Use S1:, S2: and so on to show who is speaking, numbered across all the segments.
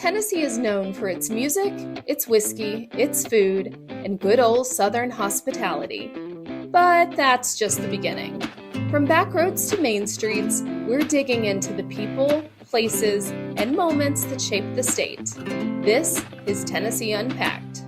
S1: Tennessee is known for its music, its whiskey, its food, and good old Southern hospitality. But that's just the beginning. From back roads to main streets, we're digging into the people, places, and moments that shape the state. This is Tennessee Unpacked.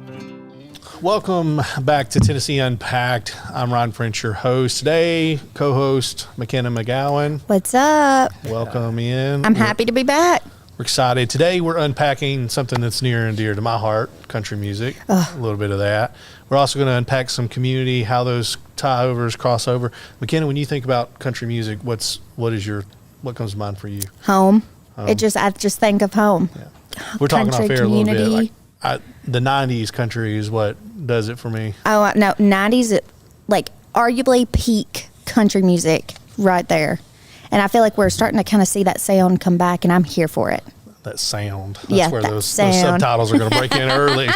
S2: Welcome back to Tennessee Unpacked. I'm Ron French, your host. Today, co-host McKenna McGowan.
S3: What's up?
S2: Welcome in.
S3: I'm happy to be back.
S2: We're excited. Today, we're unpacking something that's near and dear to my heart, country music. A little bit of that. We're also going to unpack some community, how those tie overs, cross over. McKenna, when you think about country music, what comes to mind for you?
S3: Home. I just think of home.
S2: Yeah. We're talking
S3: Country
S2: off air
S3: community.
S2: a little bit. The 90s country is what does it for me.
S3: Oh, no, 90s, like arguably peak country music right there. And I feel like we're starting to kind of see that sound come back, and I'm here for it.
S2: That sound. That's
S3: yeah,
S2: where
S3: that
S2: those
S3: sound.
S2: subtitles are going to break in early.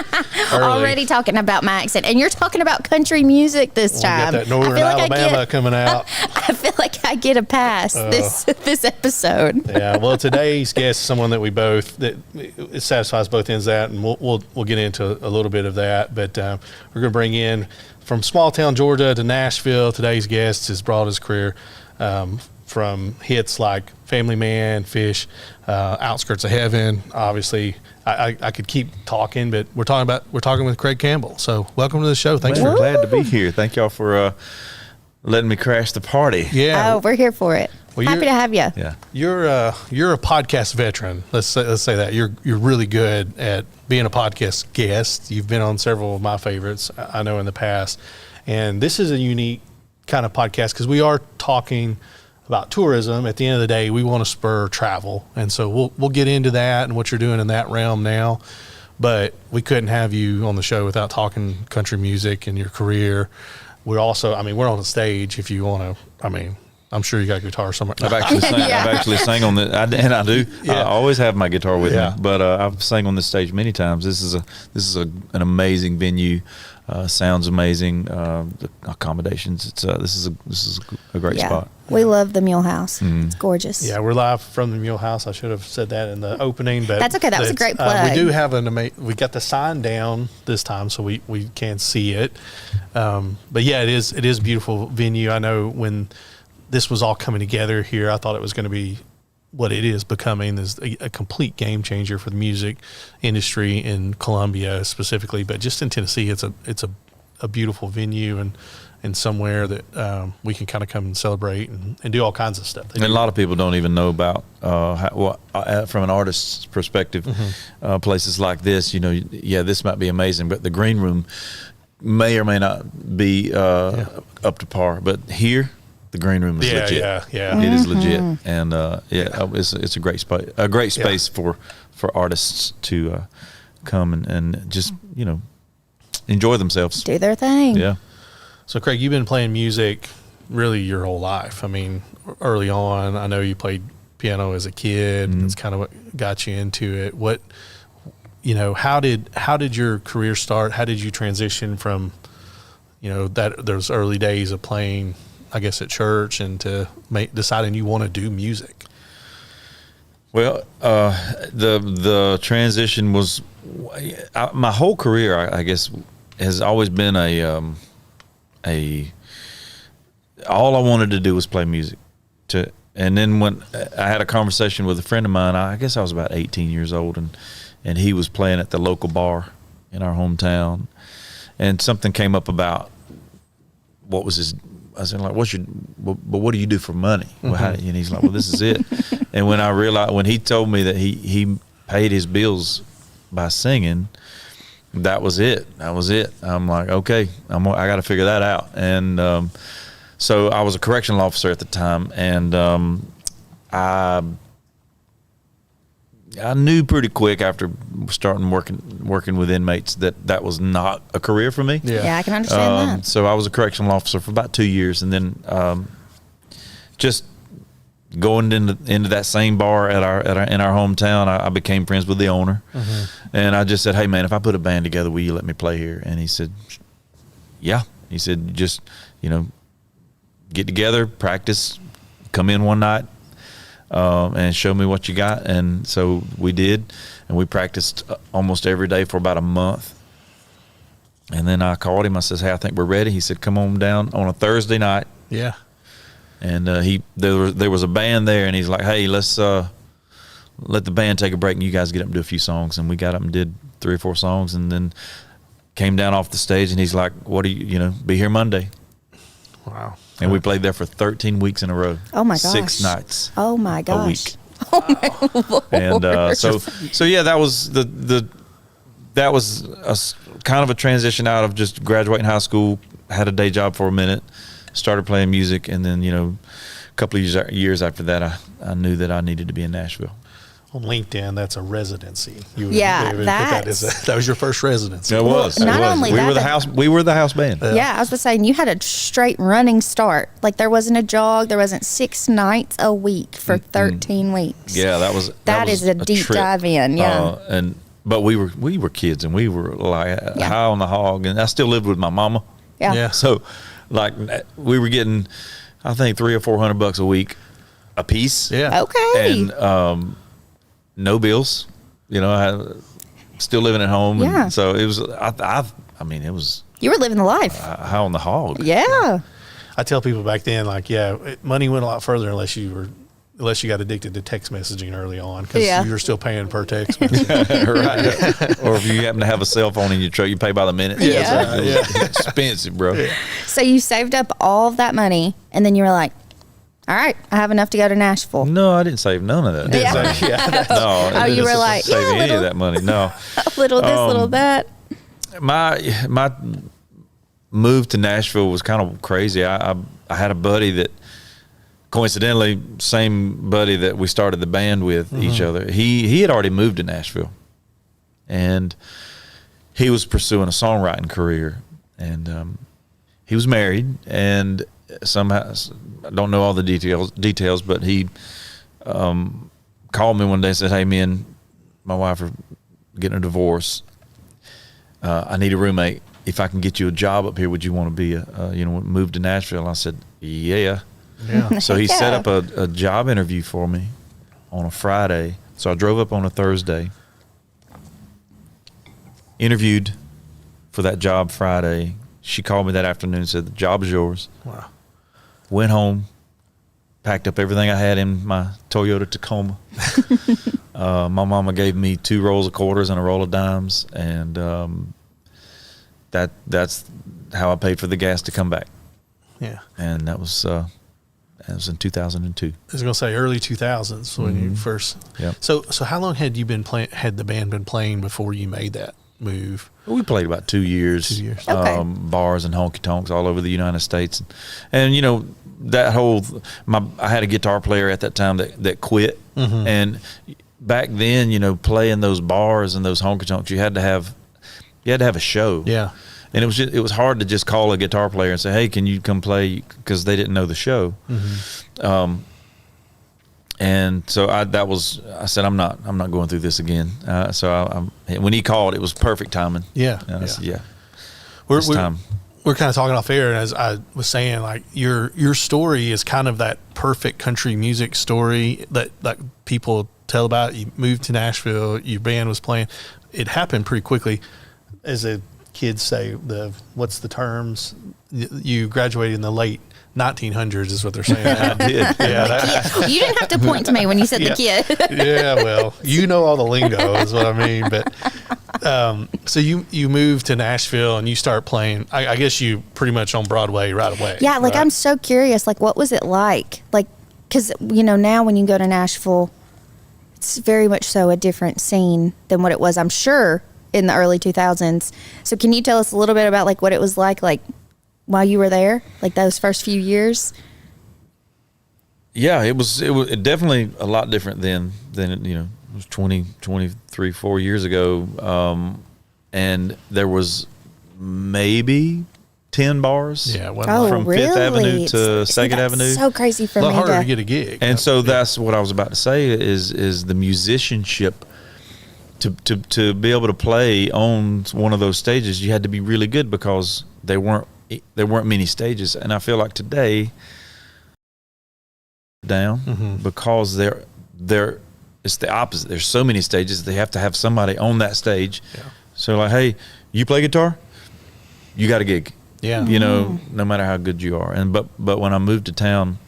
S3: Already talking about my accent. And you're talking about country music this time.
S2: Got that Northern Alabama coming out.
S3: I feel like I get a pass this episode.
S2: Yeah, well, today's guest is someone that it satisfies both ends of that, and we'll get into a little bit of that. But we're going to bring in from small town Georgia to Nashville. Today's guest has brought his career from hits like Family Man, Fish, Outskirts of Heaven. Obviously, I could keep talking, but we're talking with Craig Campbell. So welcome to the show. Thanks for
S4: glad to be here. Thank y'all for letting me crash the party.
S2: Yeah.
S3: Oh, we're here for it.
S2: Well,
S3: happy to have you.
S4: Yeah.
S2: You're a podcast veteran. Let's say that you're really good at being a podcast guest. You've been on several of my favorites, I know, in the past, and this is a unique kind of podcast because we are talking about tourism. At the end of the day, we want to spur travel, and so we'll get into that and what you're doing in that realm now. But we couldn't have you on the show without talking country music and your career. We're also, we're on the stage if you want to. I'm sure you got a guitar somewhere.
S4: I've actually sang on the, and I do. Yeah. I always have my guitar with me, but I've sang on this stage many times. This is an amazing venue. Sounds amazing. The accommodations. This is a great spot.
S3: We love the Mule House. It's gorgeous.
S2: Yeah, we're live from the Mule House. I should have said that in the opening, but
S3: that's okay. That was a great plug.
S2: We do have we got the sign down this time, so we can see it. But yeah, it is a beautiful venue. I know when this was all coming together here, I thought it was going to be what it is becoming is a complete game changer for the music industry in Columbia specifically, but just in Tennessee, it's a beautiful venue and somewhere that we can kind of come and celebrate and do all kinds of stuff.
S4: And a lot of people don't even know about from an artist's perspective, places like this. This might be amazing, but the green room may or may not be up to par. But here, the green room is legit.
S2: Yeah.
S4: It is legit, and it's a great space. A great space for artists to come and just enjoy themselves,
S3: do their thing.
S4: Yeah.
S2: So, Craig, you've been playing music really your whole life. Early on, I know you played piano as a kid. That's kind of what got you into it. What, how did your career start? How did you transition from, those early days of playing, I guess, at church and to deciding you want to do music?
S4: Well, the transition was my whole career. I guess has always been all I wanted to do was play music. And then when I had a conversation with a friend of mine, I guess I was about 18 years old, and he was playing at the local bar in our hometown, and something came up about what was his. I said, like, but what do you do for money? Well, and he's like, well, this is it. And when he told me that he paid his bills by singing, that was it. I'm like, okay, I got to figure that out. And so I was a correctional officer at the time, and I knew pretty quick after starting working with inmates that was not a career for me.
S3: Yeah, I can understand that.
S4: So I was a correctional officer for about 2 years, and then just going into that same bar in our hometown, I became friends with the owner, and I just said, "Hey man, if I put a band together, will you let me play here?" And he said, "Yeah." He said, "Just get together, practice, come in one night, and show me what you got. And so we did, and we practiced almost every day for about a month. And then I called him. I says, "Hey, I think we're ready." He said, "Come on down on a Thursday night."
S2: Yeah.
S4: And there was a band there, and he's like, "Hey, let's let the band take a break, and you guys get up and do a few songs." And we got up and did 3 or 4 songs, and then came down off the stage, and he's like, "What do you be here Monday?"
S2: Wow.
S4: And we played there for 13 weeks in a row.
S3: Oh my gosh.
S4: 6 nights.
S3: Oh my gosh.
S4: A week.
S3: Oh my Lord.
S4: And so yeah, that was that was kind of a transition out of just graduating high school, had a day job for a minute, started playing music, and then, a couple of years after that, I knew that I needed to be in Nashville.
S2: On LinkedIn, that's a residency.
S3: Yeah,
S2: put that was your first residency.
S4: It was.
S3: Not
S4: It was.
S3: only
S4: we
S3: that,
S4: were the house. We were the house band.
S3: Yeah, I was just saying, you had a straight running start. Like, there wasn't a jog. There wasn't 6 nights a week for 13 weeks.
S4: Yeah, that was
S3: a deep
S4: trip.
S3: dive in. Yeah.
S4: But we were kids, and we were like high on the hog, and I still lived with my mama.
S3: Yeah.
S2: Yeah.
S4: So, like, we were getting, I think, $300 or $400 a week a piece.
S2: Yeah.
S3: Okay.
S4: And no bills. I still living at home.
S3: Yeah.
S4: And so it was. I mean, it was
S3: You were living the life.
S4: high on the hog.
S3: Yeah.
S2: I tell people back then, like, money went a lot further unless you got addicted to text messaging early on, because you were still paying per text message.
S4: Right. Or if you happen to have a cell phone in your truck, you pay by the minute.
S3: Yeah.
S4: It's expensive, bro. Yeah.
S3: So you saved up all of that money, and then you were like, all right, I have enough to go to Nashville.
S4: No, I didn't save none of that.
S3: Yeah.
S4: No.
S3: Oh, you were like,
S4: save any
S3: little,
S4: of that money. No.
S3: a little this, little that.
S4: My move to Nashville was kind of crazy. I had a buddy that, coincidentally, same buddy that we started the band with each other. He had already moved to Nashville, and he was pursuing a songwriting career, and he was married, and somehow, I don't know all the details, but he called me one day and said, "Hey, me and my wife are getting a divorce. I need a roommate. If I can get you a job up here, would you want to be move to Nashville?" I said, "Yeah."
S2: Yeah.
S4: So he set up a job interview for me on a Friday. So I drove up on a Thursday, interviewed for that job Friday. She called me that afternoon and said, "The job is yours."
S2: Wow.
S4: Went home, packed up everything I had in my Toyota Tacoma. My mama gave me 2 rolls of quarters and a roll of dimes, and that's how I paid for the gas to come back.
S2: Yeah.
S4: And that was in 2002.
S2: I was going to say early 2000s when you first.
S4: Yep.
S2: So how long had the band been playing before you made that move?
S4: We played about 2 years.
S2: 2 years.
S3: Okay.
S4: Bars and honky tonks all over the United States, and that whole. I had a guitar player at that time that quit, and back then, playing those bars and those honky tonks, you had to have a show.
S2: Yeah.
S4: And it was hard to just call a guitar player and say, "Hey, can you come play?" Because they didn't know the show. And so I said, I'm not going through this again. So when he called, it was perfect timing.
S2: Yeah.
S4: And I said, yeah.
S2: We're
S4: time.
S2: We're kind of talking off air, and as I was saying, like, your story is kind of that perfect country music story that people tell about. You moved to Nashville, your band was playing. It happened pretty quickly. As the kids say, what's the terms? You graduated in the late 1900s is what they're saying.
S4: I did.
S2: Yeah,
S3: You didn't have to point to me when you said the kid.
S2: yeah, well, all the lingo is what I mean. But so you moved to Nashville and you start playing. I guess you pretty much on Broadway right away.
S3: Yeah, like,
S2: right?
S3: I'm so curious. Like, what was it like? Like, because, now when you go to Nashville, it's very much so a different scene than what it was, I'm sure, in the early 2000s. So can you tell us a little bit about, like, what it was like while you were there, like those first few years?
S4: Yeah, it was definitely a lot different than it was 23, 4 years ago. And there was maybe 10 bars.
S2: Yeah,
S4: from
S3: really?
S4: Fifth Avenue to
S3: See,
S4: Second
S3: that's
S4: Avenue.
S3: so crazy for
S2: a lot
S3: me
S2: harder to get a gig.
S4: And so that's what I was about to say is the musicianship. To be able to play on one of those stages, you had to be really good because there weren't many stages. And I feel like today down because they're it's the opposite. There's so many stages. They have to have somebody on that stage. Yeah. So like, hey, you play guitar? You got a gig.
S2: Yeah.
S4: You know, no matter how good you are. And but when I moved to town,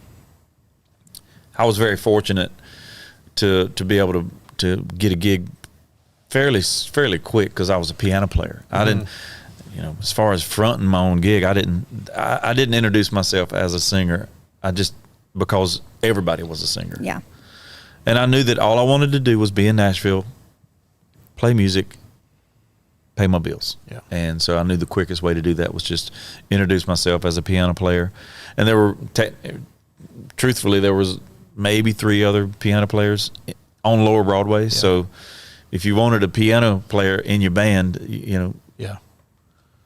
S4: I was very fortunate to be able to get a gig fairly quick because I was a piano player. I didn't, you know, as far as fronting my own gig, I didn't introduce myself as a singer. I just, because everybody was a singer.
S3: Yeah.
S4: And I knew that all I wanted to do was be in Nashville, play music, pay my bills.
S2: Yeah.
S4: And so I knew the quickest way to do that was just introduce myself as a piano player. And there were, truthfully, there was maybe 3 other piano players on Lower Broadway. Yeah. So if you wanted a piano player in your band, you know,
S2: yeah,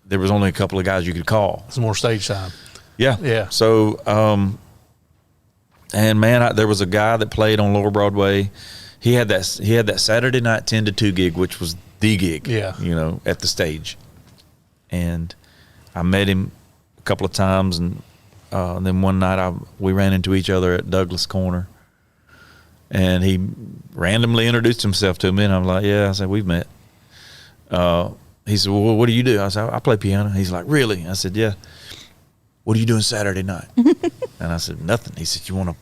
S4: there was only a couple of guys you could call.
S2: It's more stage time.
S4: Yeah.
S2: Yeah.
S4: So, and man, there was a guy that played on Lower Broadway. He had that Saturday night 10 to 2 gig, which was the gig,
S2: yeah,
S4: you know, at the stage. And I met him a couple of times, and then one night we ran into each other at Douglas Corner, and he randomly introduced himself to me, and I'm like, yeah. I said, we've met. He said, well, what do you do? I said, I play piano. He's like, really? I said, yeah. What are you doing Saturday night? And I said, nothing. He said, you want to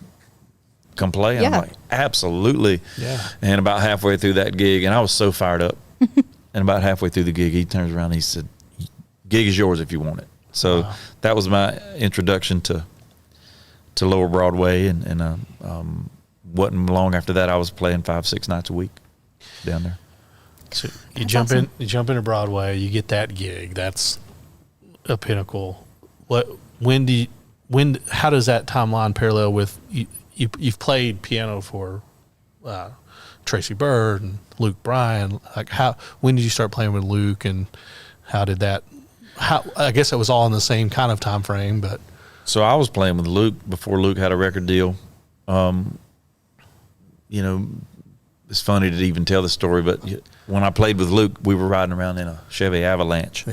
S4: come play? And
S3: yeah.
S4: I'm like, absolutely.
S2: Yeah.
S4: And about halfway through that gig, and I was so fired up, and about halfway through the gig, he turns around and he said, gig is yours if you want it. So that was my introduction to Lower Broadway, and wasn't long after that I was playing 5-6 nights a week down there.
S2: So you jump into Broadway, you get that gig. That's a pinnacle. How does that timeline parallel with you've played piano for Tracy Byrd and Luke Bryan? Like when did you start playing with Luke, and how did that? I guess it was all in the same kind of time frame, but
S4: so I was playing with Luke before Luke had a record deal. You know, it's funny to even tell the story, but when I played with Luke, we were riding around in a Chevy Avalanche,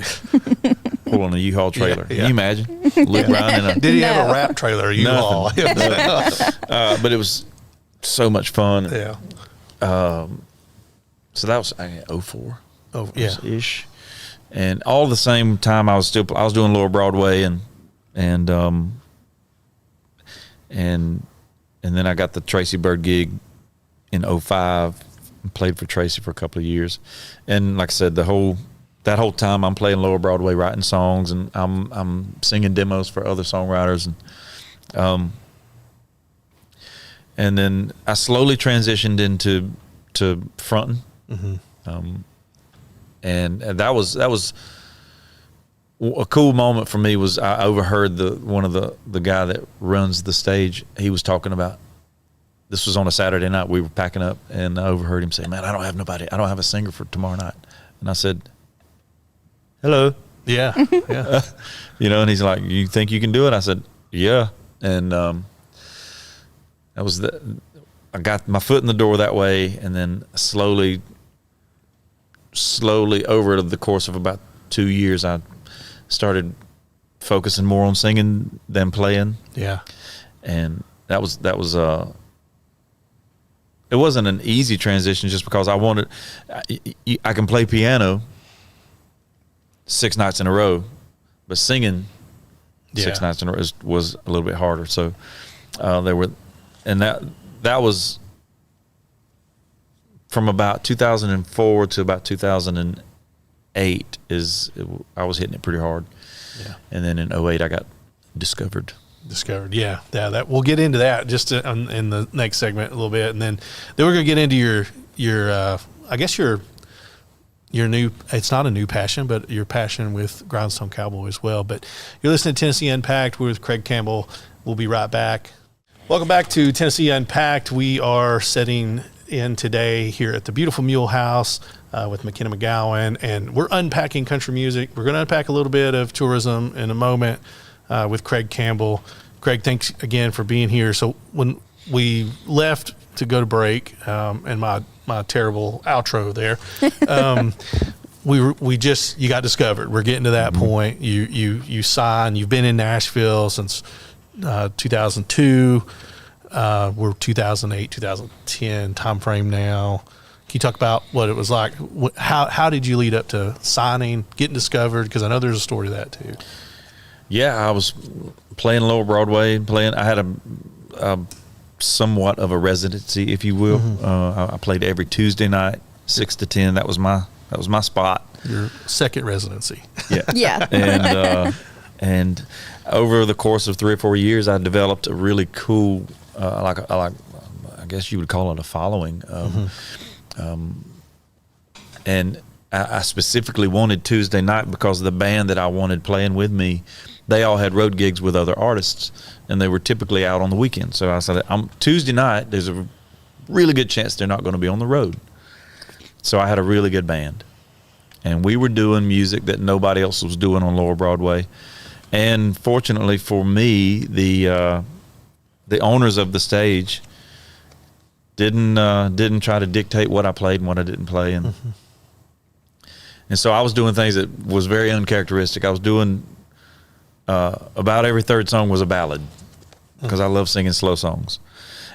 S4: pulling a U-Haul trailer.
S2: Yeah.
S4: Can you imagine Luke riding in a?
S2: Did he have a wrap trailer? U-Haul.
S4: But it was so much fun.
S2: Yeah.
S4: So that was 04.
S2: Oh yeah.
S4: Ish. And all the same time I was doing Lower Broadway, and then I got the Tracy Byrd gig in 05 and played for Tracy for a couple of years. And like I said, that whole time I'm playing Lower Broadway, writing songs, and I'm singing demos for other songwriters, and then I slowly transitioned into fronting. And that was a cool moment for me. Was I overheard one of the guy that runs the stage, he was talking about, this was on a Saturday night, we were packing up, and I overheard him say, man, I don't have a singer for tomorrow night. And I said, hello.
S2: Yeah. Yeah.
S4: You know, and he's like, you think you can do it? I said, yeah. And that was I got my foot in the door that way, and then slowly over the course of about 2 years, I started focusing more on singing than playing.
S2: Yeah.
S4: And that was it wasn't an easy transition, just because I can play piano 6 nights in a row, but singing 6 nights in a row was a little bit harder. So that was from about 2004 to about 2008 I was hitting it pretty hard.
S2: Yeah.
S4: And then in 2008 I got discovered.
S2: Yeah. That we'll get into that just in the next segment a little bit, and then we're going to get into your I guess your new, it's not a new passion, but your passion with Grindstone Cowboy as well. But you're listening to Tennessee Unpacked. We're with Craig Campbell. We'll be right back. Welcome back to Tennessee Unpacked. We are setting in today here at the beautiful Mule House with McKenna McGowan, and we're unpacking country music. We're going to unpack a little bit of tourism in a moment with Craig Campbell. Craig, thanks again for being here. So when we left to go to break, and my terrible outro there, you got discovered. We're getting to that point. You signed. You've been in Nashville since 2002. We're 2008, 2010 time frame now. Can you talk about what it was like? How did you lead up to signing, getting discovered? Because I know there's a story to that too.
S4: Yeah, I was playing Lower Broadway. I had a somewhat of a residency, if you will. I played every Tuesday night, 6 to 10. That was my spot.
S2: Your second residency.
S4: Yeah.
S3: Yeah.
S4: And over the course of 3 or 4 years, I developed a really cool, I guess you would call it a following. And I specifically wanted Tuesday night because the band that I wanted playing with me, they all had road gigs with other artists, and they were typically out on the weekend. So I said, Tuesday night, there's a really good chance they're not going to be on the road. So I had a really good band, and we were doing music that nobody else was doing on Lower Broadway. And fortunately for me, the owners of the stage didn't try to dictate what I played and what I didn't play, and and so I was doing things that was very uncharacteristic. I was doing about every third song was a ballad because I love singing slow songs,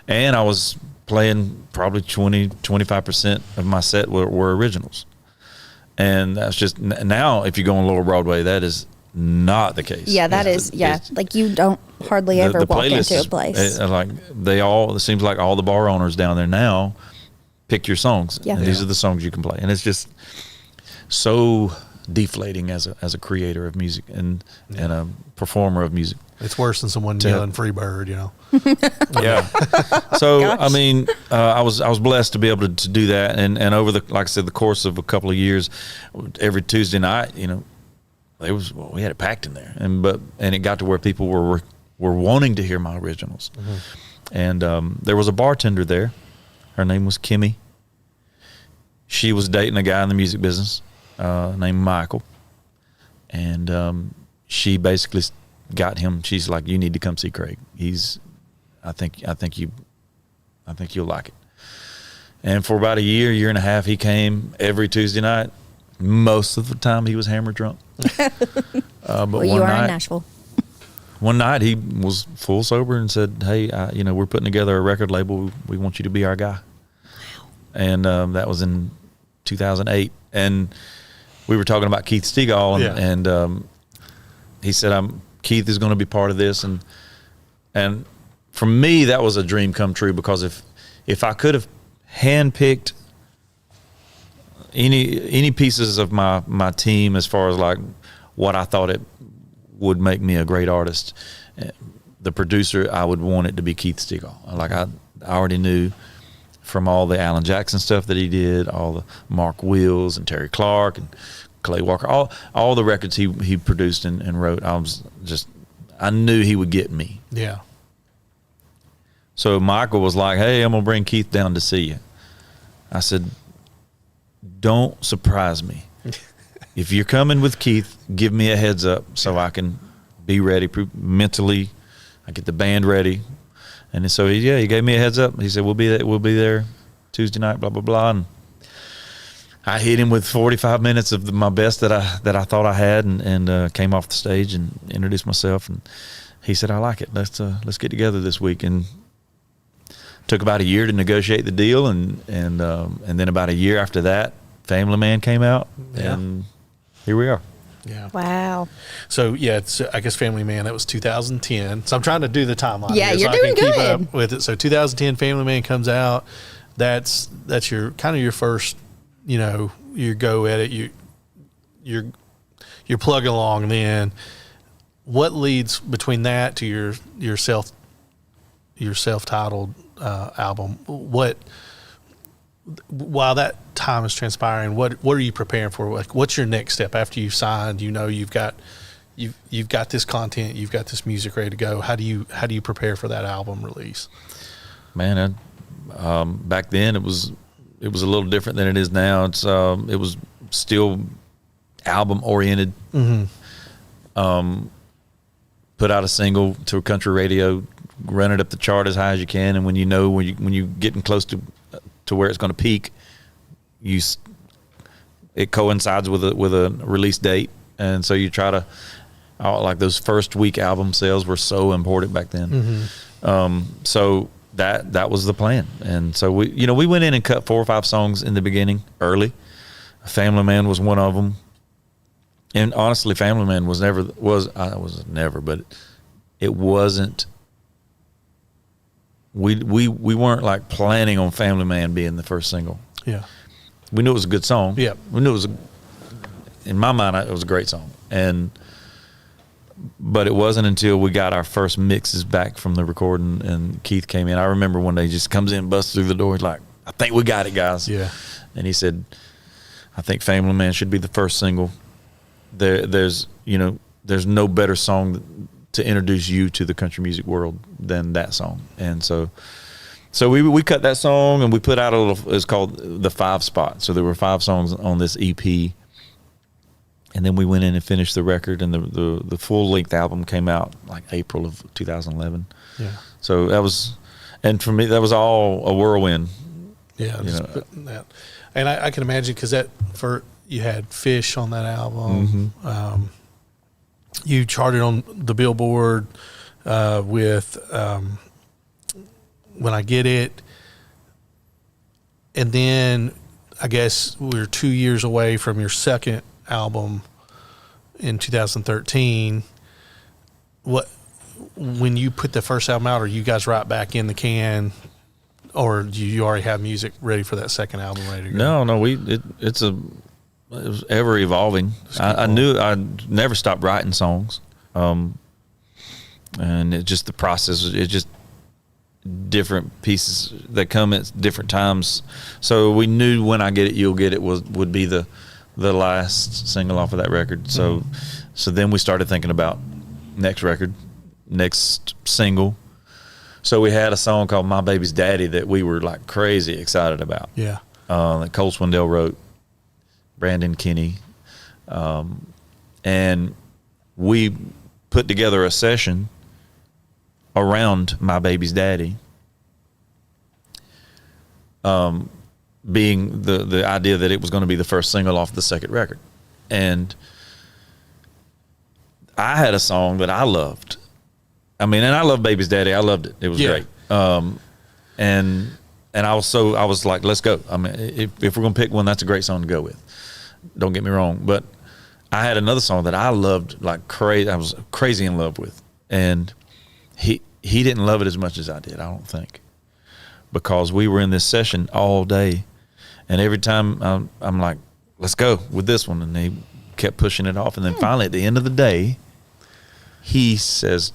S4: and I was playing probably 25% of my set were originals, and that's just now. If you go on Lower Broadway, that is not the case.
S3: Yeah, that is. Yeah, like you don't hardly ever walk into a place.
S4: It seems like all the bar owners down there now pick your songs.
S3: Yeah.
S4: And these are the songs you can play, and it's just so deflating as a creator of music and a performer of music.
S2: It's worse than someone yelling "Free Bird," you know.
S4: Yeah. So
S3: Gosh.
S4: I mean, I was blessed to be able to do that, and over like I said, the course of a couple of years, every Tuesday night, you know, we had it packed in there, and it got to where people were wanting to hear my originals, and there was a bartender there. Her name was Kimmy. She was dating a guy in the music business named Michael, and she basically got him. She's like, "You need to come see Craig. I think you'll like it." And for about a year and a half, he came every Tuesday night. Most of the time, he was hammered drunk. But
S3: well, you are in Nashville.
S4: One night, he was full sober and said, "Hey, we're putting together a record label. We want you to be our guy." Wow. And that was in 2008. And we were talking about Keith Stegall, and he said, "Keith is going to be part of this." And for me, that was a dream come true, because if I could have handpicked any pieces of my team as far as like what I thought it would make me a great artist, the producer, I would want it to be Keith Stegall. Like I already knew from all the Alan Jackson stuff that he did, all the Mark Wills and Terry Clark and Clay Walker, all the records he produced and wrote. I knew he would get me.
S2: Yeah.
S4: So Michael was like, "Hey, I'm gonna bring Keith down to see you." I said, "Don't surprise me. If you're coming with Keith, give me a heads up so I can be ready mentally. I get the band ready." And so he gave me a heads up. He said, "We'll be there Tuesday night, blah blah blah." And I hit him with 45 minutes of my best that I thought I had, and came off the stage and introduced myself. And he said, "I like it. Let's get together this week." And took about a year to negotiate the deal, and then about a year after that, Family Man came out, and here we are.
S2: Yeah.
S3: Wow.
S2: So it's I guess Family Man, that was 2010. So I'm trying to do the timeline.
S3: Yeah,
S2: here
S3: you're
S2: so
S3: doing
S2: I can keep
S3: good.
S2: up with it. So 2010, Family Man comes out. That's your kind of your first, you go at it. You're plugging along. Then what leads between that to your self-titled album? While that time is transpiring, what are you preparing for? Like, what's your next step after you've signed? You've got this content, you've got this music ready to go. How do you prepare for that album release?
S4: Man, back then it was a little different than it is now. It was still album oriented. Put out a single to a country radio, run it up the chart as high as you can, and when you're getting close to where it's going to peak, it coincides with a release date, and so you try to like those first week album sales were so important back then. So that was the plan. And so we went in and cut 4 or 5 songs in the beginning early. Family Man was one of them. And honestly, Family Man was never, but it wasn't, we weren't like planning on Family Man being the first single.
S2: Yeah.
S4: We knew it was a good song.
S2: Yeah.
S4: We knew in my mind, it was a great song. But it wasn't until we got our first mixes back from the recording and Keith came in. I remember one day he just comes in, busts through the door. He's like, I think we got it, guys.
S2: Yeah.
S4: And he said, I think Family Man should be the first single. There's no better song to introduce you to the country music world than that song. And so we cut that song and we put out a little, it's called the 5 Spot. So there were 5 songs on this EP. And then we went in and finished the record, and the full length album came out like April of 2011.
S2: Yeah.
S4: So that was, and for me, that was all a whirlwind.
S2: Yeah. Putting that, and I can imagine because you had Fish on that album.
S4: Mm-hmm.
S2: You charted on the Billboard with When I Get It, and then I guess we're 2 years away from your second album in 2013. When you put the first album out, are you guys right back in the can, or do you already have music ready for that second album ready to go?
S4: No, it was ever evolving. I knew I'd never stop writing songs, and it just the process. It just different pieces that come at different times. So we knew When I Get It, You'll Get It would be the last single off of that record. So then we started thinking about next single. So we had a song called My Baby's Daddy that we were like crazy excited about.
S2: Yeah.
S4: That Cole Swindell wrote, Brandon Kinney. And we put together a session around My Baby's Daddy. Being the idea that it was going to be the first single off the second record. And I had a song that I loved. I mean, and I love Baby's Daddy. I loved it. It was great. And I was like, let's go. I mean, if we're going to pick one, that's a great song to go with. Don't get me wrong. But I had another song that I loved like crazy. I was crazy in love with. And he didn't love it as much as I did, I don't think. Because we were in this session all day. And every time I'm like, let's go with this one. And he kept pushing it off. And then finally, at the end of the day, he says,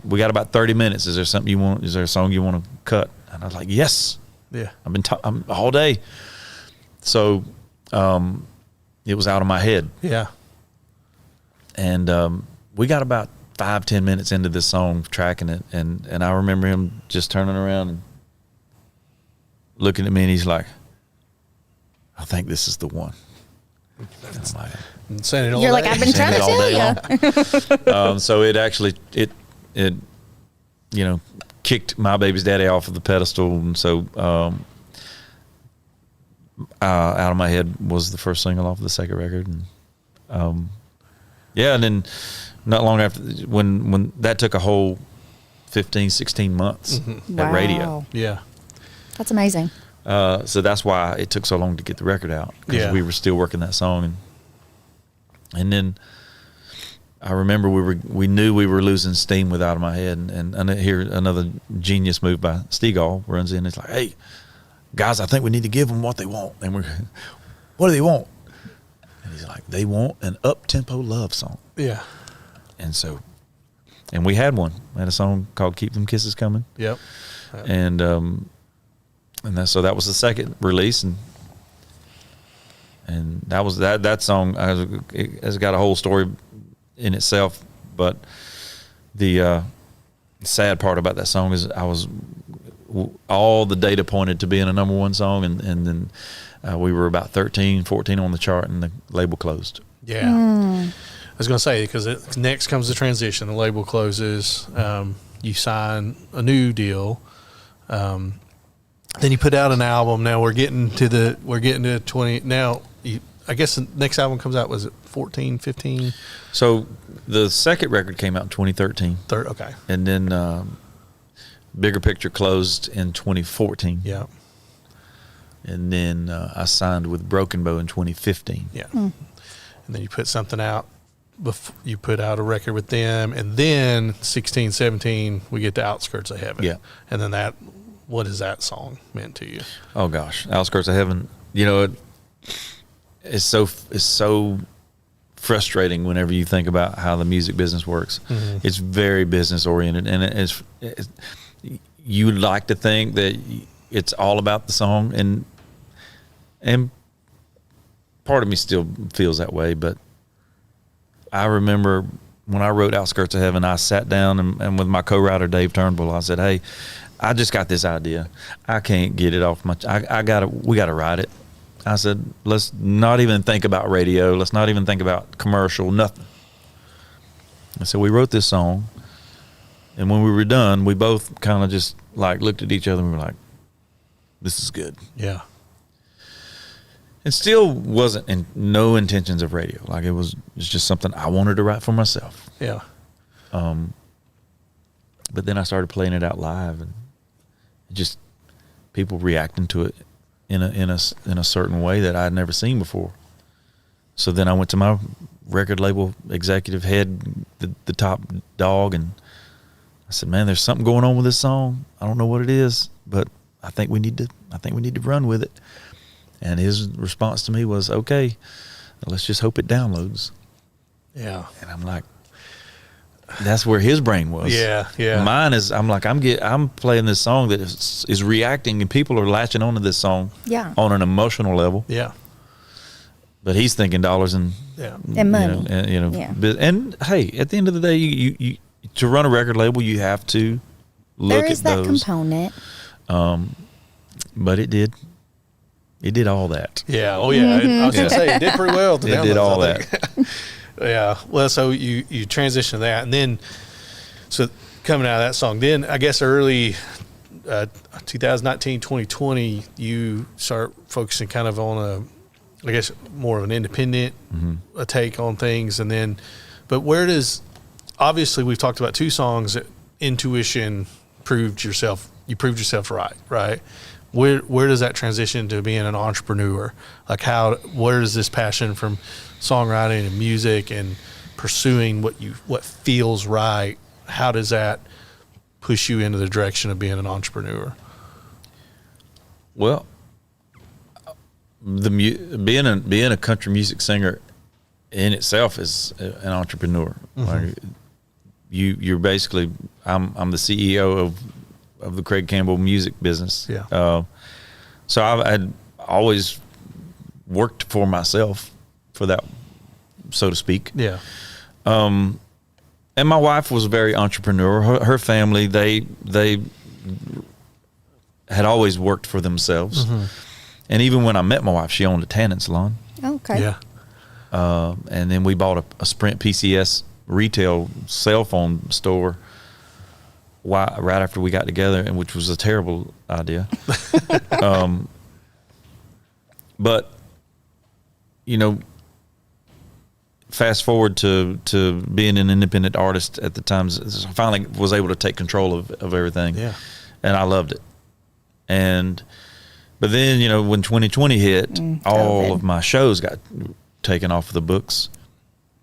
S4: we got about 30 minutes. Is there a song you want to cut? And I was like, yes.
S2: Yeah.
S4: I'm all day. So it was Out of My Head.
S2: Yeah.
S4: And we got about 5-10 minutes into this song, tracking it. And I remember him just turning around and looking at me, and he's like, I think this is the one. I'm like,
S2: saying it all
S3: You're
S2: day.
S3: like, I've been trying to tell you.
S4: So it actually kicked My Baby's Daddy off of the pedestal, and so Out of My Head was the first single off of the second record, and and then not long after, when that took a whole 15-16 months at radio.
S2: Yeah.
S3: That's amazing.
S4: So that's why it took so long to get the record out, because we were still working that song, and then I remember we knew we were losing steam with Out of My Head, and here another genius move by Stegall runs in. It's like, hey guys, I think we need to give them what they want. And what do they want? And he's like, they want an up-tempo love song.
S2: Yeah.
S4: And we had one. We had a song called Keep Them Kisses Coming.
S2: Yep.
S4: And so that was the second release, and that was that song has got a whole story in itself. But the sad part about that song is all the data pointed to being a number one song, and then we were about 13, 14 on the chart, and the label closed.
S2: Yeah. I was going to say, because next comes the transition. The label closes. You sign a new deal. Then you put out an album. Now we're getting to 20. Now, I guess the next album comes out, was it 14, 15?
S4: So the second record came out in 2013.
S2: Okay.
S4: And then Bigger Picture closed in 2014.
S2: Yeah.
S4: And then I signed with Broken Bow in 2015.
S2: Yeah. And then you put something out. You put out a record with them, and then 16, 17, we get to Outskirts of Heaven.
S4: Yeah.
S2: And then what has that song meant to you?
S4: Oh gosh, Outskirts of Heaven. You know, it's so frustrating whenever you think about how the music business works. Mm-hmm. It's very business oriented, and it's you like to think that it's all about the song, and part of me still feels that way, but I remember when I wrote Outskirts of Heaven, I sat down and with my co-writer Dave Turnbull, I said, "Hey, I just got this idea. I can't get it off my. We got to write it." I said, "Let's not even think about radio. Let's not even think about commercial. Nothing." And so we wrote this song, and when we were done, we both kind of just like looked at each other and we were like, "This is good."
S2: Yeah.
S4: It still wasn't no intentions of radio. Like it's just something I wanted to write for myself.
S2: Yeah.
S4: But then I started playing it out live, and just people reacting to it in a certain way that I had never seen before. So then I went to my record label executive head, the top dog, and I said, "Man, there's something going on with this song. I don't know what it is, but I think we need to run with it." And his response to me was, "Okay, let's just hope it downloads."
S2: Yeah.
S4: And I'm like, that's where his brain was.
S2: Yeah, yeah.
S4: Mine is, I'm playing this song that is reacting, and people are latching onto this song on an emotional level.
S2: Yeah.
S4: But he's thinking dollars and
S3: money.
S4: And hey, at the end of the day, you to run a record label, you have to look
S3: there is
S4: at
S3: that
S4: those
S3: component.
S4: But it did all that.
S2: Yeah. Oh, yeah.
S3: Mm-hmm.
S2: I was going to say, it did pretty well.
S4: It did all that.
S2: Yeah. Well, so you transitioned to that, and then, so coming out of that song, then I guess early 2019, 2020, you start focusing kind of on I guess more of an independent a take on things. And then, but obviously we've talked about two songs that Intuition you proved yourself right? Where does that transition to being an entrepreneur? Like where does this passion from songwriting and music and pursuing what feels right, how does that push you into the direction of being an entrepreneur?
S4: Well, being a country music singer in itself is an entrepreneur. Mm-hmm. Like you're basically I'm the CEO of the Craig Campbell music business.
S2: Yeah.
S4: So I'd always worked for myself, for that, so to speak.
S2: Yeah.
S4: And my wife was very entrepreneurial. Her family, they had always worked for themselves. Mm-hmm. And even when I met my wife, she owned a tanning salon.
S3: Okay.
S2: Yeah.
S4: And then we bought a Sprint PCS retail cell phone store right after we got together, and which was a terrible idea. But fast forward to being an independent artist at the time, I finally was able to take control of everything.
S2: Yeah.
S4: And I loved it. But then, when 2020 hit, all of my shows got taken off the books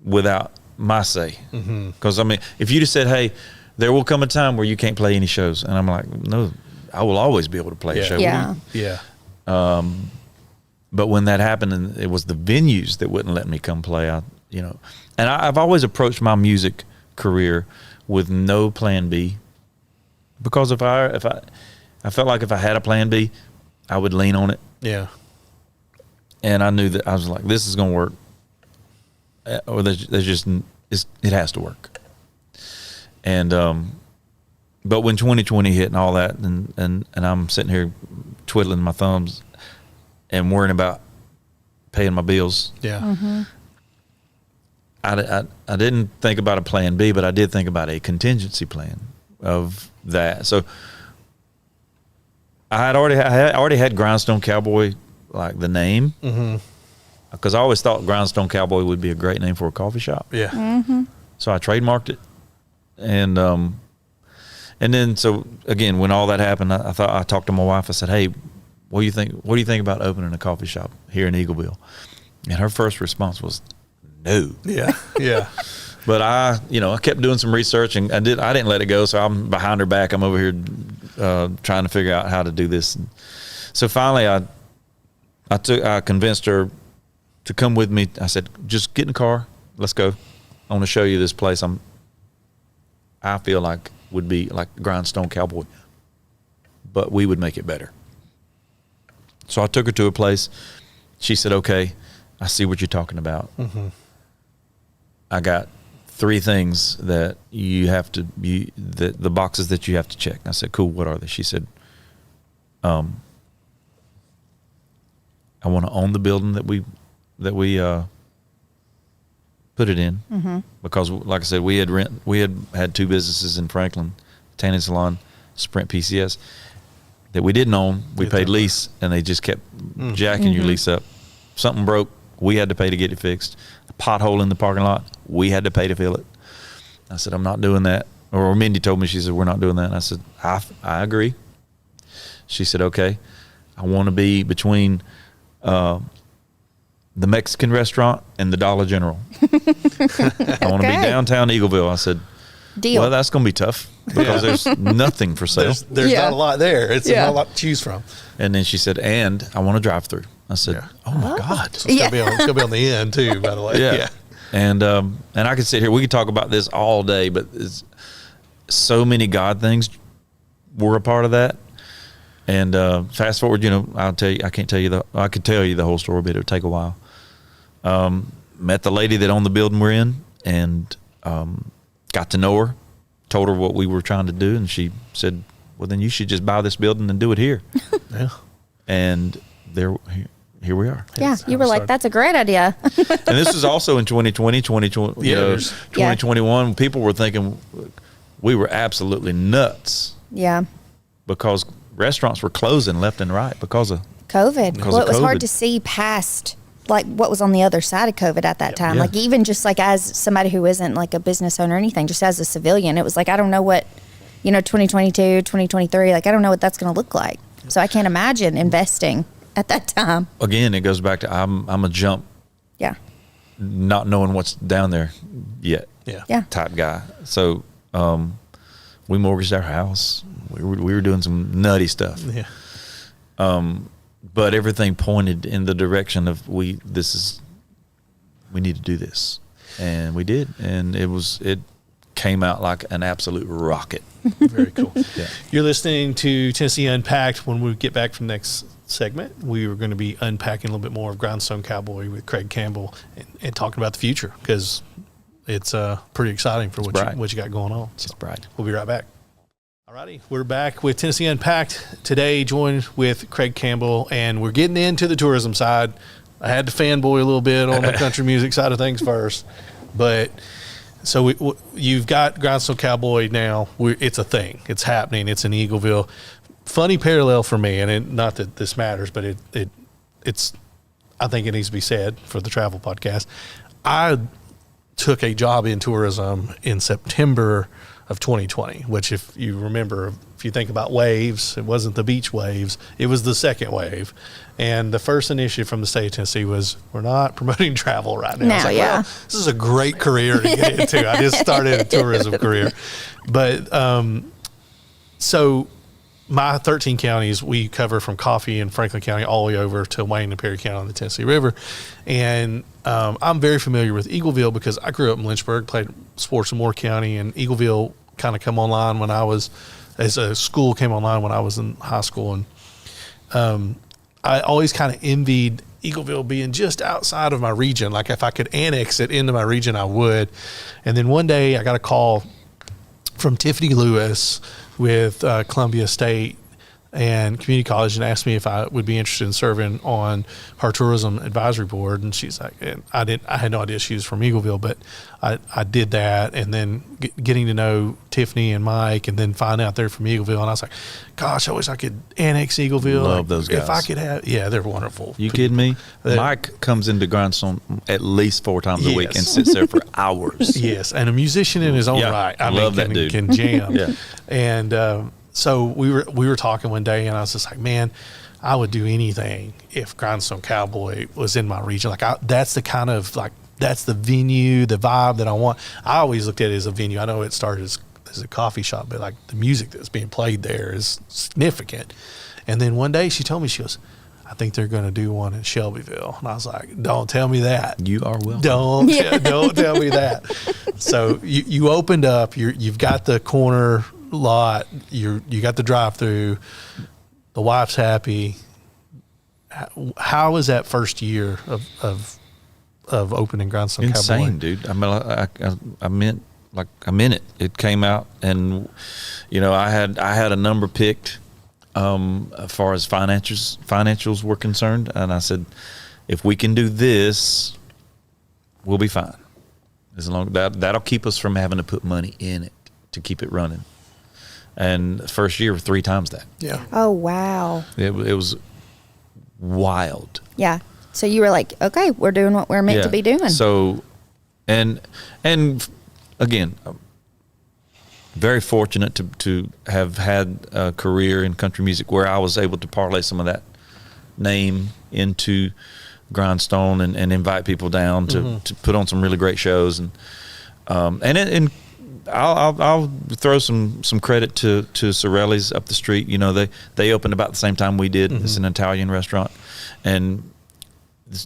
S4: without my say. Because, if you just said, "Hey, there will come a time where you can't play any shows," and I'm like, "No, I will always be able to play a show."
S3: Yeah.
S2: Yeah.
S4: But when that happened, and it was the venues that wouldn't let me come play, and I've always approached my music career with no plan B, because if I felt like if I had a plan B, I would lean on it.
S2: Yeah.
S4: And I knew that I was like, this is going to work, or it has to work. And but when 2020 hit and all that, and I'm sitting here twiddling my thumbs and worrying about paying my bills.
S2: Yeah.
S3: Mm-hmm.
S4: I didn't think about a plan B, but I did think about a contingency plan of that. So I already had Grindstone Cowboy, like the name, because I always thought Grindstone Cowboy would be a great name for a coffee shop.
S2: Yeah.
S3: Mm-hmm.
S4: So I trademarked it, and And then, so again, when all that happened, I talked to my wife. I said, "Hey, what do you think about opening a coffee shop here in Eagleville?" And her first response was, "No."
S2: Yeah.
S4: But I kept doing some research, and I didn't let it go. So I'm behind her back. I'm over here trying to figure out how to do this. And so finally, I convinced her to come with me. I said, "Just get in the car. Let's go. I want to show you this place. I feel like would be like Grindstone Cowboy, but we would make it better." So I took her to a place. She said, "Okay, I see what you're talking about.
S2: Mm-hmm.
S4: I got 3 things that you have to the boxes that you have to check." I said, "Cool. What are they?" She said, "I want to own the building that we put it in, because, like I said, we had 2 businesses in Franklin, tanning salon, Sprint PCS, that we didn't own. We paid lease, and they just kept jacking your lease up. Something broke, we had to pay to get it fixed. A pothole in the parking lot, we had to pay to fill it." I said, "I'm not doing that." Or Mindy told me, she said, "We're not doing that." And I said, I agree." She said, "Okay, I want to be between the Mexican restaurant and the Dollar General. I want to be downtown Eagleville." I said,
S3: Deal.
S4: "Well, that's going to be tough because there's nothing for sale."
S2: There's not a lot there. It's not a lot to choose from.
S4: And then she said, "And I want to drive through." I said, "Oh my God."
S2: So it's gonna be on the end too, by the way.
S4: Yeah. And I could sit here, we could talk about this all day, but it's so many God things were a part of that. And fast forward, I'll tell you, I could tell you the whole story, but it would take a while. Met the lady that owned the building we're in, and got to know her, told her what we were trying to do, and she said, "Well, then you should just buy this building and do it here."
S2: Yeah.
S4: And here we are.
S3: Yeah, you were like, "That's a great idea."
S4: And this was also in 2020, 2021. People were thinking we were absolutely nuts.
S3: Yeah.
S4: Because restaurants were closing left and right because of
S3: COVID.
S4: Because
S3: Well,
S4: of
S3: it was hard
S4: COVID.
S3: to see past like what was on the other side of COVID at that time.
S4: Yeah.
S3: Like even just like as somebody who isn't like a business owner or anything, just as a civilian, it was like, I don't know what, 2022, 2023, like I don't know what that's going to look like. So I can't imagine investing at that time.
S4: Again, it goes back to I'm a jump,
S3: Yeah.
S4: not knowing what's down there yet.
S3: Yeah.
S4: Type guy. So we mortgaged our house. We were doing some nutty stuff.
S2: Yeah.
S4: But everything pointed in the direction of we need to do this, and we did, and it came out like an absolute rocket.
S2: Very cool.
S4: Yeah.
S2: You're listening to Tennessee Unpacked. When we get back from the next segment, we are going to be unpacking a little bit more of Grindstone Cowboy with Craig Campbell and talking about the future, because it's pretty exciting for what you got going on. So
S4: It's bright.
S2: we'll be right back. Alrighty, we're back with Tennessee Unpacked. Today, joined with Craig Campbell, and we're getting into the tourism side. I had to fanboy a little bit on the country music side of things first, but so you've got Grindstone Cowboy now. It's a thing. It's happening. It's in Eagleville. Funny parallel for me, and not that this matters, but it's. I think it needs to be said for the travel podcast. I took a job in tourism in September of 2020, which, if you remember, if you think about waves, it wasn't the beach waves, it was the second wave. And the first initiative from the state of Tennessee was, we're not promoting travel right now. I was like, well, this is a great career to get into. I just started a tourism career. But so my 13 counties, we cover from Coffee and Franklin County all the way over to Wayne and Perry County on the Tennessee River. And I'm very familiar with Eagleville because I grew up in Lynchburg, played sports in Moore County, and Eagleville kind of come online when I was, as a school came online when I was in high school. And I always kind of envied Eagleville being just outside of my region. Like if I could annex it into my region, I would. And then one day I got a call from Tiffany Lewis with Columbia State and community college, and asked me if I would be interested in serving on her tourism advisory board. And she's like, and I had no idea she was from Eagleville, but I did that, and then getting to know Tiffany and Mike, and then find out they're from Eagleville, and I was like, gosh, I wish I could annex Eagleville.
S4: Love those guys.
S2: If I could have, they're wonderful.
S4: You kidding me? Mike comes into Grindstone at least 4 times a week and sits there for hours.
S2: Yes, and a musician in his own right. I
S4: love
S2: mean,
S4: that dude.
S2: Can jam.
S4: Yeah.
S2: And so we were talking one day, and I was just like, man, I would do anything if Grindstone Cowboy was in my region. Like, that's the kind of, like, that's the venue, the vibe that I want. I always looked at it as a venue. I know it started as a coffee shop, but like the music that's being played there is significant. And then one day she told me, she goes, I think they're going to do one in Shelbyville. And I was like, don't tell me that.
S4: You are welcome.
S2: Don't tell me that. So you opened up, you've got the corner lot, you got the drive-through, the wife's happy. How was that first year of opening Grindstone Cowboy?
S4: Insane, dude. I mean, I'm in it. It came out, and I had a number picked as far as financials were concerned, and I said, if we can do this, we'll be fine. As long that'll keep us from having to put money in it to keep it running. And the first year, 3 times that.
S2: Yeah.
S3: Oh, wow.
S4: It was wild.
S3: Yeah. So you were like, okay, we're doing what we're meant to be doing.
S4: So, and again, very fortunate to have had a career in country music where I was able to parlay some of that name into Grindstone and invite people down to put on some really great shows. And I'll throw some credit to Sorelli's up the street. They opened about the same time we did. It's an Italian restaurant, and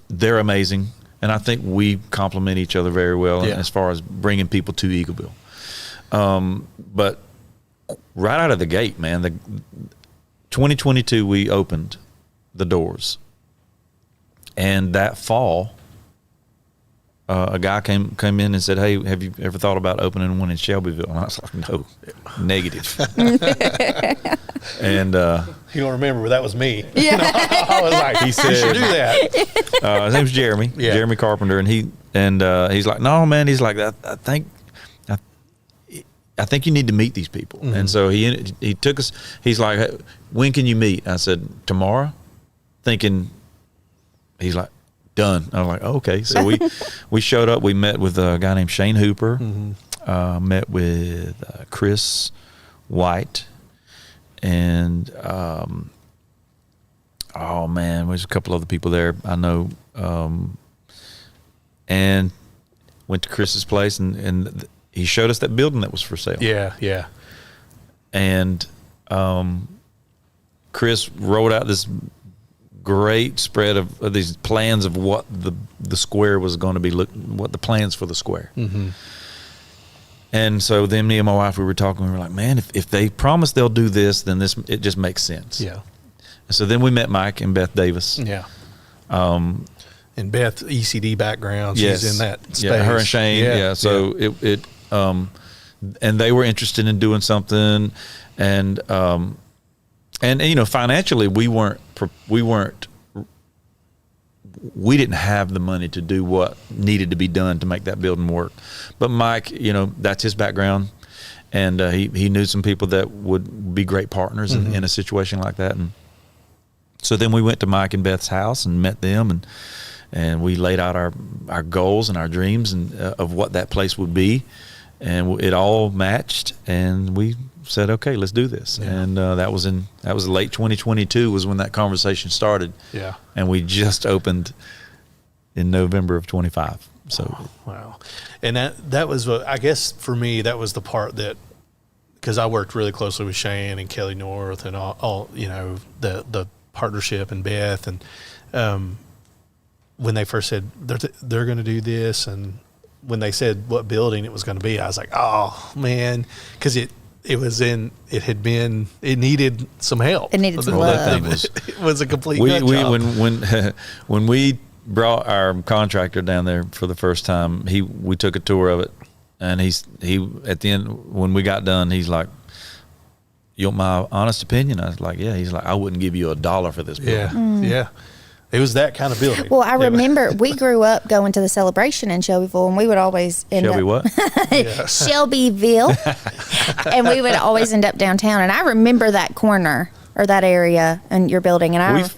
S4: they're amazing. And I think we complement each other very well as far as bringing people to Eagleville. But right out of the gate, man, 2022 we opened the doors, and that fall, a guy came in and said, "Hey, have you ever thought about opening one in Shelbyville?" And I was like, "No, negative." And
S2: You don't remember, but that was me.
S3: Yeah.
S2: I was like,
S4: he said,
S2: "You should do that."
S4: his name's Jeremy, Jeremy Carpenter, and he's like, "No, man," he's like, I think you need to meet these people." And so he took us. He's like, "Hey, when can you meet?" I said, "Tomorrow," thinking he's like, "Done." I was like, oh, okay. So we showed up. We met with a guy named Shane Hooper. Met with Chris White, and oh man, there's a couple other people there I know. And went to Chris's place, and he showed us that building that was for sale.
S2: Yeah.
S4: And Chris wrote out this great spread of these plans of what the square was going to be, what the plans for the square. And so then me and my wife, we were talking, we were like, man, if they promise they'll do this, then it just makes sense.
S2: Yeah.
S4: And so then we met Mike and Beth Davis.
S2: Yeah. And Beth, ECD background, she's in that space.
S4: Yeah, her and Shane. Yeah. So it and they were interested in doing something, and financially we didn't have the money to do what needed to be done to make that building work. But Mike, that's his background, and he knew some people that would be great partners in a situation like that. And so then we went to Mike and Beth's house and met them, and we laid out our goals and our dreams and of what that place would be, and it all matched, and we said, okay, let's do this. Yeah. And that was late 2022 was when that conversation started. Yeah. And we just opened in November of 25. So
S2: wow. And that was I guess for me that was the part that, because I worked really closely with Shane and Kelly North and all the partnership and Beth, and when they first said they're going to do this, and when they said what building it was going to be, I was like, oh man, because it needed some help.
S3: It needed some love.
S2: It was a complete
S4: we
S2: job.
S4: when we brought our contractor down there for the first time, we took a tour of it, and he at the end when we got done, he's like, you want my honest opinion? I was like, yeah. He's like, I wouldn't give you $1 for this building.
S2: Yeah. It was that kind of building.
S3: Well, I remember we grew up going to the Celebration in Shelbyville, and we would always Shelbyville, and we would always end up downtown. And I remember that corner or that area in your building. And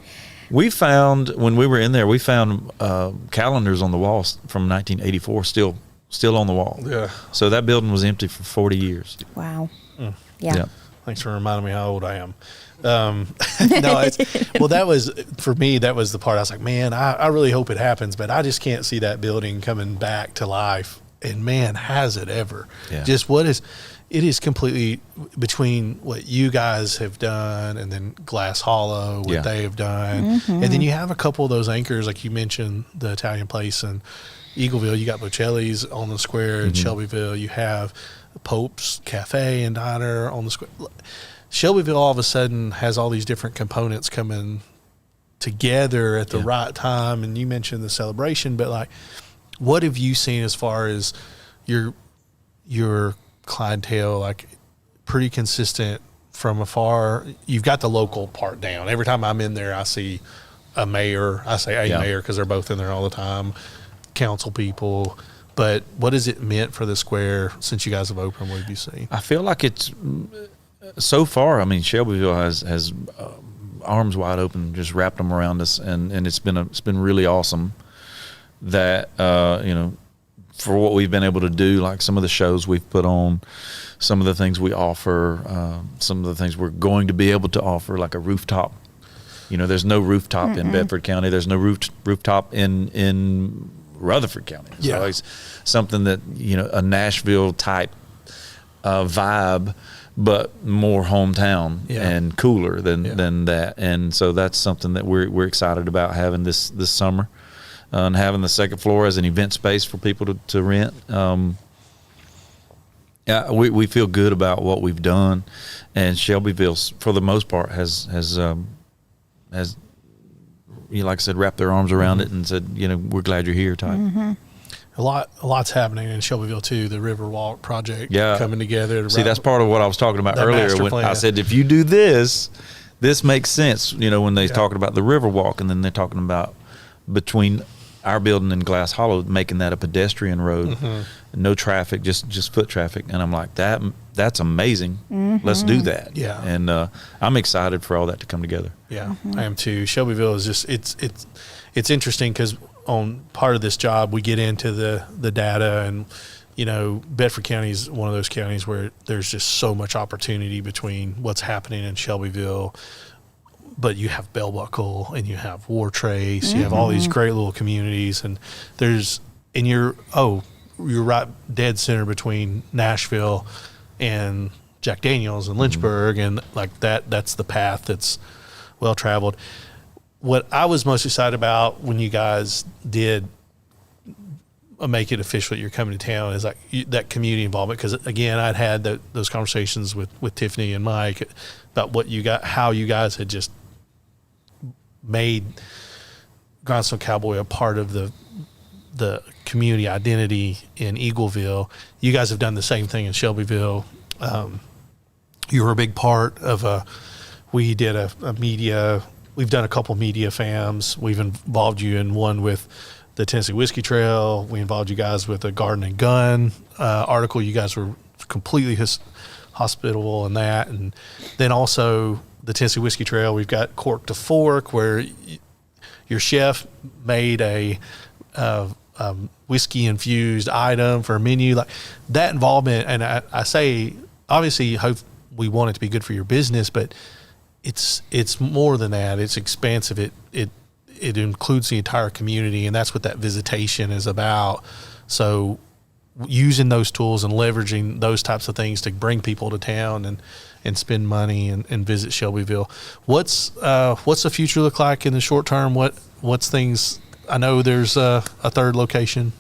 S4: we found, when we were in there, we found calendars on the walls from 1984 still on the wall. Yeah. So that building was empty for 40 years.
S3: Wow. Yeah.
S2: Thanks for reminding me how old I am. Well, that was, for me, that was the part I was like, man, I really hope it happens, but I just can't see that building coming back to life. And man, has it ever. Yeah. Just it is completely between what you guys have done and then Glass Hollow, what they have done. And then you have a couple of those anchors, like you mentioned, the Italian place in Eagleville. You got Bocelli's on the square in Shelbyville. You have Pope's Cafe and Diner on the square. Shelbyville all of a sudden has all these different components coming together at the right time. And you mentioned the Celebration, but like, what have you seen as far as your clientele, like pretty consistent from afar? You've got the local part down. Every time I'm in there, I see a mayor. I say mayor because they're both in there all the time, council people. But what has it meant for the square since you guys have opened? What have you seen?
S4: I feel like it's... So far, I mean, Shelbyville has arms wide open, just wrapped them around us, and it's been really awesome that for what we've been able to do, like some of the shows we've put on, some of the things we offer, some of the things we're going to be able to offer, like a rooftop. There's no rooftop in Bedford County. There's no rooftop in Rutherford County. It's always something that a Nashville type vibe, but more hometown and cooler than that. And so that's something that we're excited about having this summer, and having the second floor as an event space for people to rent. We feel good about what we've done, and Shelbyville, for the most part, has like I said, wrapped their arms around it and said, we're glad you're here type.
S2: A lot's happening in Shelbyville too. The Riverwalk project coming together.
S4: See, that's part of what I was talking about earlier when I said, if you do this makes sense. When they're talking about the Riverwalk, and then they're talking about between our building and Glass Hollow, making that a pedestrian road, no traffic, just foot traffic. And I'm like, that's amazing. Let's do that. Yeah. And I'm excited for all that to come together.
S2: Yeah, I am too. Shelbyville is just it's interesting because on part of this job, we get into the data, and Bedford County is one of those counties where there's just so much opportunity between what's happening in Shelbyville, but you have Bell Buckle and you have War Trace, you have all these great little communities, and you're right dead center between Nashville and Jack Daniels and Lynchburg, and like that's the path that's well traveled. What I was most excited about when you guys did make it official that you're coming to town is like that community involvement. Because again, I'd had those conversations with Tiffany and Mike about how you guys had just made Grindstone Cowboy a part of the community identity in Eagleville. You guys have done the same thing in Shelbyville. You were a big part of we did a media. We've done a couple media FAMs. We've involved you in one with the Tennessee Whiskey Trail. We involved you guys with a Garden and Gun article. You guys were completely hospitable in that. And then also the Tennessee Whiskey Trail, we've got Cork to Fork, where your chef made a whiskey-infused item for a menu. Like that involvement, and I say, obviously, hope we want it to be good for your business, but it's more than that. It's expansive. It includes the entire community, and that's what that visitation is about. So using those tools and leveraging those types of things to bring people to town and spend money and visit Shelbyville. What's the future look like in the short term? What's things? I know there's a third location,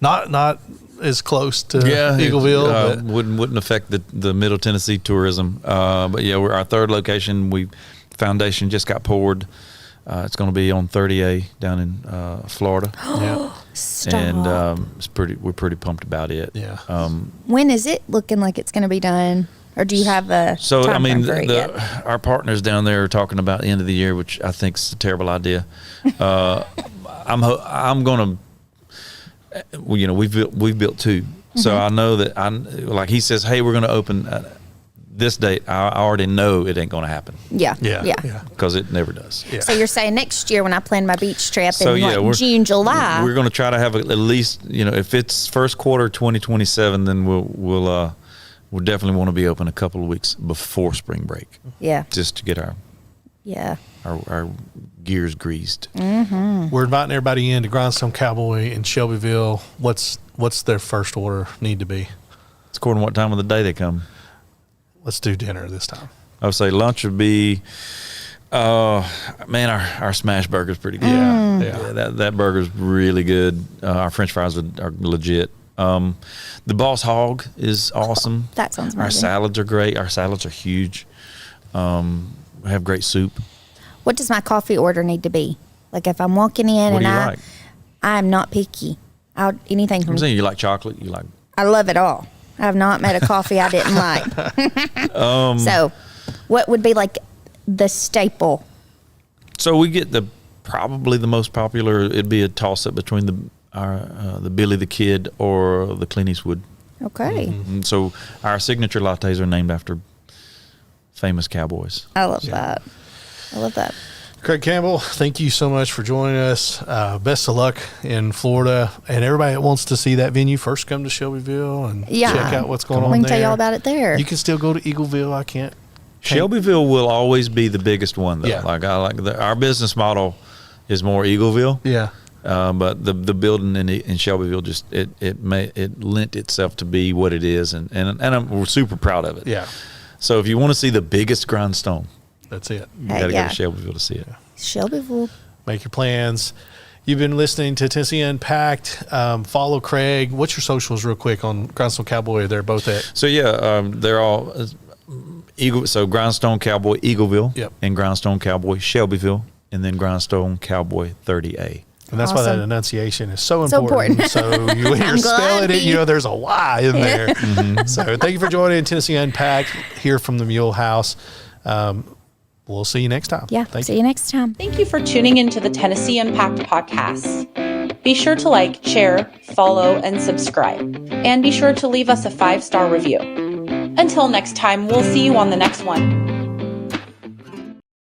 S2: not as close to Eagleville.
S4: But wouldn't affect the Middle Tennessee tourism. But yeah, our third location. Foundation just got poured. It's going to be on 30A down in Florida.
S3: Yeah. Stop.
S4: And we're pretty pumped about it.
S2: Yeah.
S3: When is it looking like it's going to be done? or do you have a
S4: So
S3: time
S4: I mean,
S3: frame for it yet?
S4: our partners down there are talking about the end of the year, which I think is a terrible idea. I'm going to, you know, we've built 2, so I know that like he says, hey, we're going to open this date. I already know it ain't going to happen.
S3: Yeah.
S4: Because it never does.
S2: Yeah.
S3: So you're saying next year when I plan my beach trip
S4: So,
S3: in
S4: yeah,
S3: like June, July.
S4: We're going to try to have at least, you know, if it's first quarter 2027, then we'll definitely want to be open a couple of weeks before spring break.
S3: Yeah.
S4: Just to get our gears greased.
S2: We're inviting everybody in to Grindstone Cowboy in Shelbyville. What's their first order need to be?
S4: It's according to what time of the day they come.
S2: Let's do dinner this time.
S4: I would say lunch would be, man, our smash burger's pretty good.
S2: Yeah.
S4: That burger's really good. Our French fries are legit. The Boss Hog is awesome.
S3: That sounds amazing.
S4: Our salads are great. Our salads are huge. We have great soup.
S3: What does my coffee order need to be? Like if I'm walking in
S4: What
S3: and
S4: do you like?
S3: I'm not picky. Anything from
S4: I'm saying you like chocolate. You like.
S3: I love it all. I have not made a coffee I didn't like. So, what would be like the staple?
S4: So we get probably the most popular. It'd be a toss up between the Billy the Kid or the Clint Eastwood.
S3: Okay.
S4: And so our signature lattes are named after famous cowboys.
S3: I love that. I love that.
S2: Craig Campbell, thank you so much for joining us. Best of luck in Florida. And everybody that wants to see that venue, first come to Shelbyville and check out what's going on there.
S3: We can tell you all about it there.
S2: You can still go to Eagleville. I can't.
S4: Shelbyville will always be the biggest one, though.
S2: Yeah.
S4: Like our business model is more Eagleville.
S2: Yeah.
S4: But the building in Shelbyville just it lent itself to be what it is, and we're super proud of it.
S2: Yeah.
S4: So if you want to see the biggest grindstone,
S2: That's it.
S4: you got to go to Shelbyville to see it.
S3: Shelbyville.
S2: Make your plans. You've been listening to Tennessee Unpacked. Follow Craig. What's your socials real quick on Grindstone Cowboy? They're both at.
S4: So they're all So Grindstone Cowboy Eagleville,
S2: Yep.
S4: and Grindstone Cowboy Shelbyville, and then Grindstone Cowboy 30A.
S2: And that's why that
S3: Awesome.
S2: enunciation is so
S3: So
S2: important.
S3: important.
S2: So when you're
S3: I'm glad
S2: spelling it,
S3: you-
S2: there's a Y in there. So thank you for joining Tennessee Unpacked here from the Mule House. We'll see you next time.
S3: Yeah.
S2: Thank
S3: See you next time.
S5: Thank you for tuning into the Tennessee Unpacked podcast. Be sure to like, share, follow, and subscribe. And be sure to leave us a 5-star review. Until next time, we'll see you on the next one.